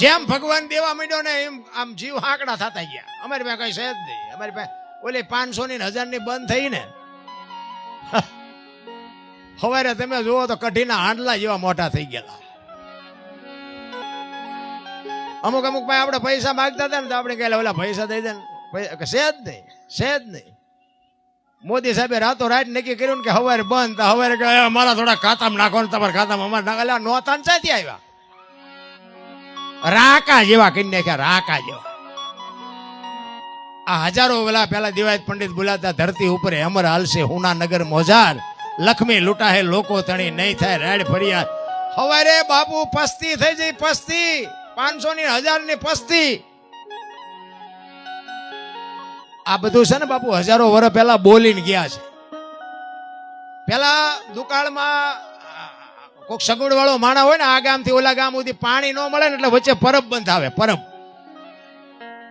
જેમ ભગવાન દેવા માંડ્યો ને એમ આમ જીવ હાંકડા થતા ગયા. અમારી પાસે કઈ છે જ નહીં. અમારી પાસે ઓલી 500 ની 1000 ની બંધ થઈ ને સવારે તમે જુઓ તો કઢીના હાંડલા જેવા મોટા થઈ ગયા. અમુક પાસે આપણે પૈસા માંગતા હતા ને તો આપણે કહેલા ઓલા પૈસા દઈ દે ને, છે જ નહીં, છે જ નહીં. મોદી સાહેબે રાતો રાત નક્કી કર્યું ને કે સવારે બંધ, સવારે કે મારા થોડા ખાતામાં નાખો ને તમારા ખાતામાં અમારે નાખેલા નોતા ચાથી આવ્યા. રાકા જેવા કરી નાખ્યા, રાકા જેવા. આ હજારો વેલા પેલા દિવાયત પંડિત બોલાતા ધરતી ઉપર અમર હાલશે હુના નગર મોજાર, લક્ષ્મી લૂંટાહે લોકો તણી નહીં થાય રાડ ફરિયાદ. સવારે બાપુ પસ્તી થઈ જઈ, પસ્તી 500 ની 1000 ની પસ્તી. આ બધું છે ને બાપુ હજારો વર્ષ પહેલા બોલીને ગયા છે. પેલા દુકાળમાં કોઈક સગવડ વાળો માણા હોય ને આ ગામ થી ઓલા ગામ સુધી પાણી ન મળે ને એટલે વચ્ચે પરબ બંધાવે. પરબ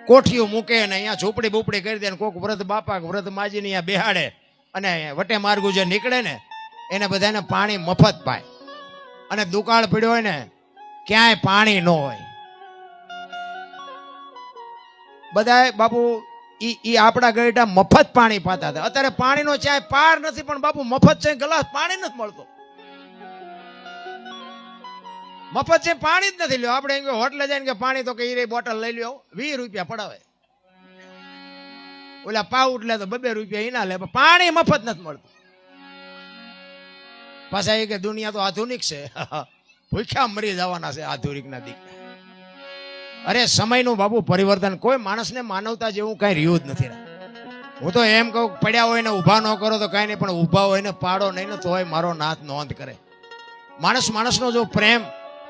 કોઠીઓ મૂકે ને અહીંયા ઝૂંપડી બુપડી કરી દે ને કોઈક વ્રત બાપા વ્રત માજી ને અહીંયા બેહાડે અને વટે માર્ગુ જે નીકળે ને એને બધાને પાણી મફત પાય. અને દુકાળ પડ્યો હોય ને ક્યાંય પાણી ન હોય. બધા બાપુ ઈ આપણા ગઈડા મફત પાણી પાતા હતા. અત્યારે પાણીનો ચાય પાર નથી પણ બાપુ મફત છે ગ્લાસ પાણી નથી મળતો. મફત છે પાણી જ નથી લ્યો. આપણે હોટલે જઈને કે પાણી તો કે ઈ બોટલ લઈ લ્યો 20 રૂપિયા પડાવે. ઓલા પાઉટ લે તો 2 રૂપિયા એના લે. પાણી મફત નથી મળતું. પાછા એ કે દુનિયા તો આધુનિક છે, ભૂખ્યા મરી જવાના છે આધુનિક ના દીકરા. અરે સમયનું બાબુ પરિવર્તન, કોઈ માણસને માનવતા જેવું કઈ રહ્યું જ નથી. હું તો એમ કહું પડ્યા હોય ને ઊભા ન કરો તો કઈ નહીં, પણ ઊભા હોય ને પાડો નહીં ને તોય મારો નાથ નોંધ કરે. માણસનો જો પ્રેમ,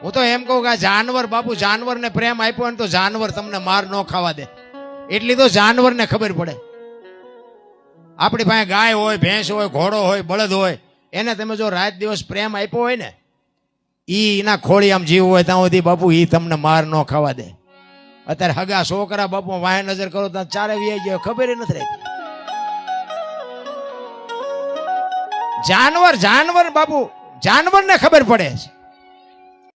હું તો એમ કહું કે આ જાનવર બાપુ, જાનવરને પ્રેમ આપ્યો ને તો જાનવર તમને માર ન ખાવા દે. એટલી તો જાનવરને ખબર પડે. આપણી પાસે ગાય હોય, ભેંસ હોય, ઘોડો હોય, બળદ હોય, એને તમે જો રાત દિવસ પ્રેમ આપ્યો હોય ને, એના ખોળી આમ જીવ હોય ત્યાં સુધી બાપુ ઈ તમને માર ન ખાવા દે. અત્યારે હગા છોકરા બાપુ વાહે નજર કરો તો ચારે વી ગયો, ખબર નથી રહેતી. જાનવર બાપુ જાનવરને ખબર પડે છે.